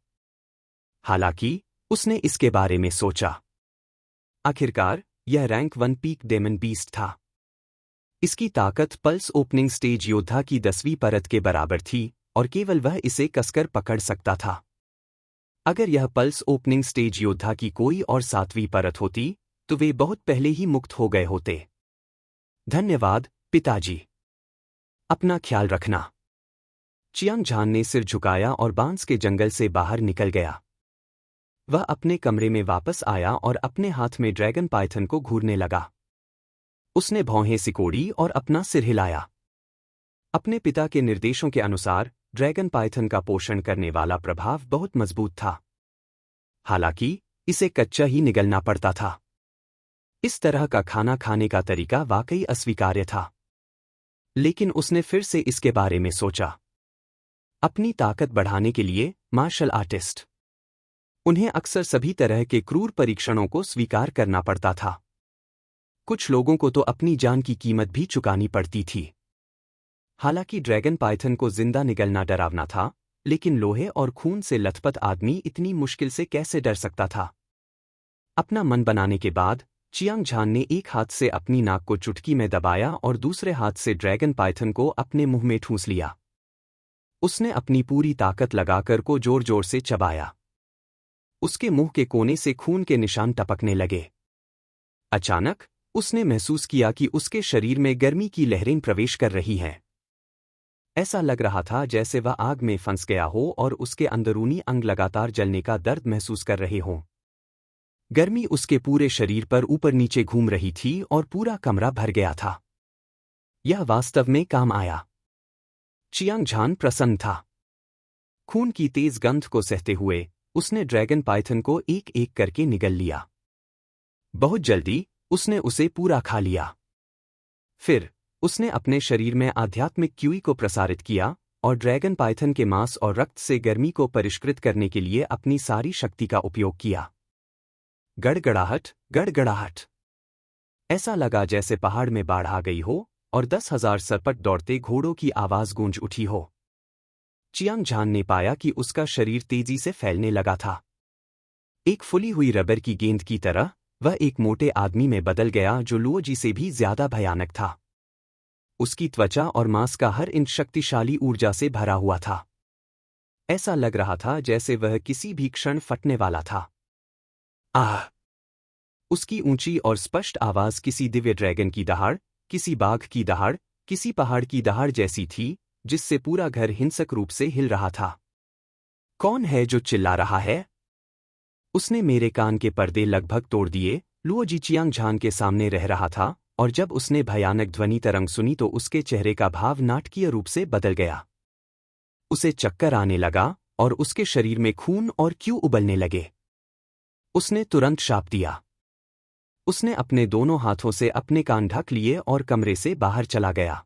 हालांकि उसने इसके बारे में सोचा। आखिरकार यह रैंक 1 पीक डेमन बीस्ट था। इसकी ताकत पल्स ओपनिंग स्टेज योद्धा की 10वीं परत के बराबर थी और केवल वह इसे कसकर पकड़ सकता था। अगर यह पल्स ओपनिंग स्टेज योद्धा की कोई और 7वीं परत होती तो वे बहुत पहले ही मुक्त हो गए होते। धन्यवाद पिताजी। अपना ख्याल रखना। चियांग झान ने सिर झुकाया और बांस के जंगल से बाहर निकल गया। वह अपने कमरे में वापस आया और अपने हाथ में ड्रैगन पाइथन को घूरने लगा। उसने भौहें सिकोड़ी और अपना सिर हिलाया। अपने पिता के निर्देशों के अनुसार ड्रैगन पाइथन का पोषण करने वाला प्रभाव बहुत मजबूत था। हालांकि इसे कच्चा ही निगलना पड़ता था। इस तरह का खाना खाने का तरीका वाकई अस्वीकार्य था। लेकिन उसने फिर से इसके बारे में सोचा। अपनी ताकत बढ़ाने के लिए मार्शल आर्टिस्ट, उन्हें अक्सर सभी तरह के क्रूर परीक्षणों को स्वीकार करना पड़ता था। कुछ लोगों को तो अपनी जान की कीमत भी चुकानी पड़ती थी। हालांकि ड्रैगन पाइथन को जिंदा निगलना डरावना था, लेकिन लोहे और खून से लथपथ आदमी इतनी मुश्किल से कैसे डर सकता था। अपना मन बनाने के बाद चियांग झान ने एक हाथ से अपनी नाक को चुटकी में दबाया और दूसरे हाथ से ड्रैगन पाइथन को अपने मुंह में ठूंस लिया। उसने अपनी पूरी ताकत लगाकर को जोर जोर से चबाया। उसके मुंह के कोने से खून के निशान टपकने लगे। अचानक उसने महसूस किया कि उसके शरीर में गर्मी की लहरें प्रवेश कर रही हैं। ऐसा लग रहा था जैसे वह आग में फंस गया हो और उसके अंदरूनी अंग लगातार जलने का दर्द महसूस कर रहे हों। गर्मी उसके पूरे शरीर पर ऊपर नीचे घूम रही थी और पूरा कमरा भर गया था। यह वास्तव में काम आया। चियांग झान प्रसन्न था। खून की तेज गंध को सहते हुए उसने ड्रैगन पाइथन को एक एक करके निगल लिया। बहुत जल्दी उसने उसे पूरा खा लिया। फिर उसने अपने शरीर में आध्यात्मिक क्यूई को प्रसारित किया और ड्रैगन पाइथन के मांस और रक्त से गर्मी को परिष्कृत करने के लिए अपनी सारी शक्ति का उपयोग किया। गड़गड़ाहट, गड़गड़ाहट। ऐसा लगा जैसे पहाड़ में बाढ़ आ गई हो और 10,000 सरपट दौड़ते घोड़ों की आवाज गूंज उठी हो। चियांग झान ने पाया कि उसका शरीर तेजी से फैलने लगा था। एक फुली हुई रबर की गेंद की तरह वह एक मोटे आदमी में बदल गया जो लुओजी से भी ज्यादा भयानक था। उसकी त्वचा और मांस का हर इंच शक्तिशाली ऊर्जा से भरा हुआ था। ऐसा लग रहा था जैसे वह किसी भी क्षण फटने वाला था। आह! उसकी ऊंची और स्पष्ट आवाज किसी दिव्य ड्रैगन की दहाड़, किसी बाघ की दहाड़, किसी पहाड़ की दहाड़ जैसी थी, जिससे पूरा घर हिंसक रूप से हिल रहा था। कौन है जो चिल्ला रहा है? उसने मेरे कान के पर्दे लगभग तोड़ दिए। लुओजी चियांग झान के सामने रह रहा था और जब उसने भयानक ध्वनि तरंग सुनी तो उसके चेहरे का भाव नाटकीय रूप से बदल गया। उसे चक्कर आने लगा और उसके शरीर में खून और क्यू उबलने लगे। उसने तुरंत शाप दिया। उसने अपने दोनों हाथों से अपने कान ढक लिए और कमरे से बाहर चला गया।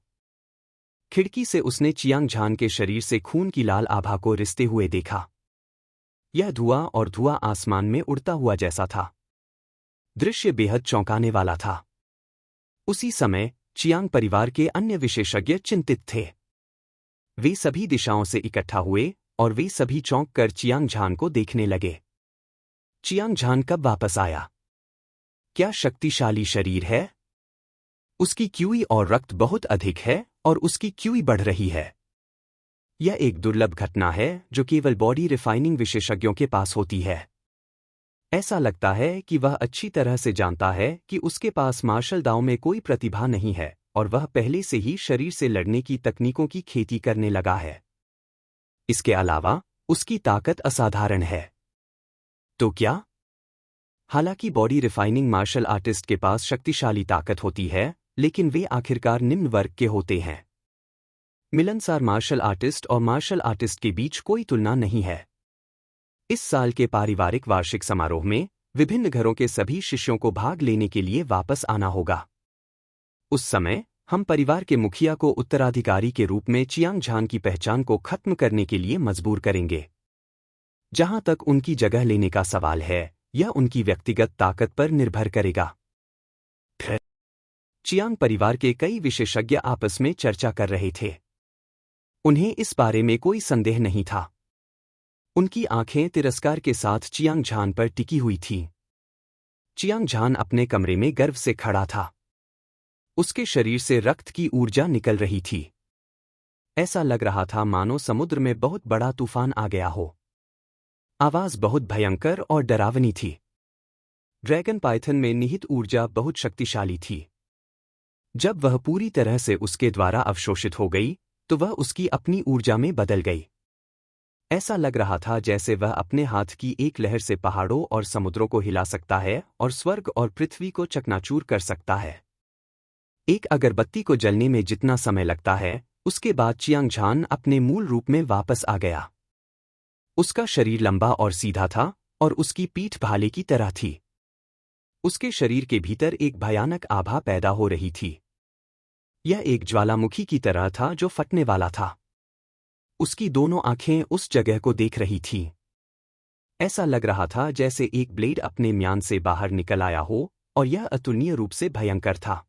खिड़की से उसने चियांग झान के शरीर से खून की लाल आभा को रिसते हुए देखा। यह धुआं आसमान में उड़ता हुआ जैसा था। दृश्य बेहद चौंकाने वाला था। उसी समय चियांग परिवार के अन्य विशेषज्ञ चिंतित थे। वे सभी दिशाओं से इकट्ठा हुए और वे सभी चौंक कर चियांग झान को देखने लगे। चियांग झान कब वापस आया? क्या शक्तिशाली शरीर है? उसकी क्यूई और रक्त बहुत अधिक है और उसकी क्यूई बढ़ रही है। यह एक दुर्लभ घटना है जो केवल बॉडी रिफाइनिंग विशेषज्ञों के पास होती है। ऐसा लगता है कि वह अच्छी तरह से जानता है कि उसके पास मार्शल दाव में कोई प्रतिभा नहीं है और वह पहले से ही शरीर से लड़ने की तकनीकों की खेती करने लगा है। इसके अलावा उसकी ताकत असाधारण है। तो क्या? हालांकि बॉडी रिफाइनिंग मार्शल आर्टिस्ट के पास शक्तिशाली ताकत होती है, लेकिन वे आखिरकार निम्न वर्ग के होते हैं। मिलनसार मार्शल आर्टिस्ट और मार्शल आर्टिस्ट के बीच कोई तुलना नहीं है। इस साल के पारिवारिक वार्षिक समारोह में विभिन्न घरों के सभी शिष्यों को भाग लेने के लिए वापस आना होगा। उस समय हम परिवार के मुखिया को उत्तराधिकारी के रूप में चियांग झान की पहचान को खत्म करने के लिए मजबूर करेंगे। जहां तक उनकी जगह लेने का सवाल है, यह उनकी व्यक्तिगत ताकत पर निर्भर करेगा। चियांग परिवार के कई विशेषज्ञ आपस में चर्चा कर रहे थे। उन्हें इस बारे में कोई संदेह नहीं था। उनकी आंखें तिरस्कार के साथ चियांग झान पर टिकी हुई थीं। चियांग झान अपने कमरे में गर्व से खड़ा था। उसके शरीर से रक्त की ऊर्जा निकल रही थी। ऐसा लग रहा था मानो समुद्र में बहुत बड़ा तूफान आ गया हो। आवाज बहुत भयंकर और डरावनी थी। ड्रैगन पाइथन में निहित ऊर्जा बहुत शक्तिशाली थी। जब वह पूरी तरह से उसके द्वारा अवशोषित हो गई, तो वह उसकी अपनी ऊर्जा में बदल गई। ऐसा लग रहा था जैसे वह अपने हाथ की एक लहर से पहाड़ों और समुद्रों को हिला सकता है और स्वर्ग और पृथ्वी को चकनाचूर कर सकता है। एक अगरबत्ती को जलने में जितना समय लगता है, उसके बाद चियांग झान अपने मूल रूप में वापस आ गया। उसका शरीर लंबा और सीधा था और उसकी पीठ भाले की तरह थी। उसके शरीर के भीतर एक भयानक आभा पैदा हो रही थी। यह एक ज्वालामुखी की तरह था जो फटने वाला था। उसकी दोनों आंखें उस जगह को देख रही थीं। ऐसा लग रहा था जैसे एक ब्लेड अपने म्यान से बाहर निकल आया हो, और यह अतुलनीय रूप से भयंकर था।